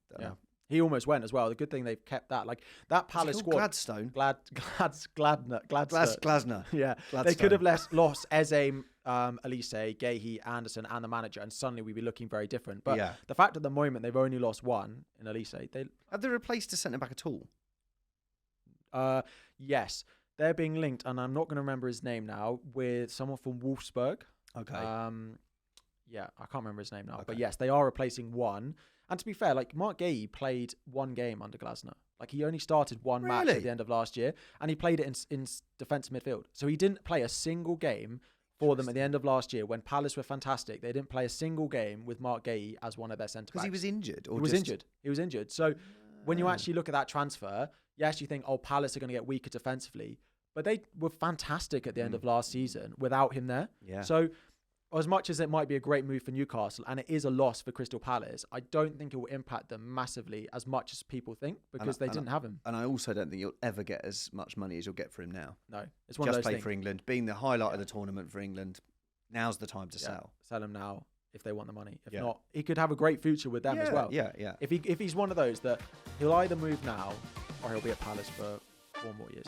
Speaker 1: He almost went as well. The good thing they've kept that, like that Palace squad.
Speaker 2: Gladstone,
Speaker 1: Gladstone. Yeah, Gladstone. They could have lost Eze, Elise, Gehi, Anderson, and the manager, and suddenly we'd be looking very different. But the fact at the moment they've only lost one in Elise.
Speaker 2: Have they replaced a centre back at all?
Speaker 1: Yes, they're being linked, and I'm not going to remember his name now, with someone from Wolfsburg.
Speaker 2: Okay.
Speaker 1: Yeah, I can't remember his name now. Okay. But yes, they are replacing one. And to be fair, like Mark Gehi played one game under Glasner. Like he only started one match at the end of last year and he played it in defensive midfield. So he didn't play a single game for them at the end of last year when Palace were fantastic. They didn't play a single game with Mark Gehi as one of their centre backs.
Speaker 2: Because he was injured?
Speaker 1: He was injured. So when you actually look at that transfer, yes, you think, Palace are going to get weaker defensively. But they were fantastic at the end of last season without him there.
Speaker 2: Yeah.
Speaker 1: So as much as it might be a great move for Newcastle, and it is a loss for Crystal Palace, I don't think it will impact them massively as much as people think because they didn't have him.
Speaker 2: And I also don't think you'll ever get as much money as you'll get for him now.
Speaker 1: No, it's one of those things.
Speaker 2: Just play for England, being the highlight of the tournament for England. Now's the time to sell.
Speaker 1: Sell him now if they want the money. If not, he could have a great future with them as well.
Speaker 2: Yeah.
Speaker 1: If he's one of those that he'll either move now or he'll be at Palace for 4 more years.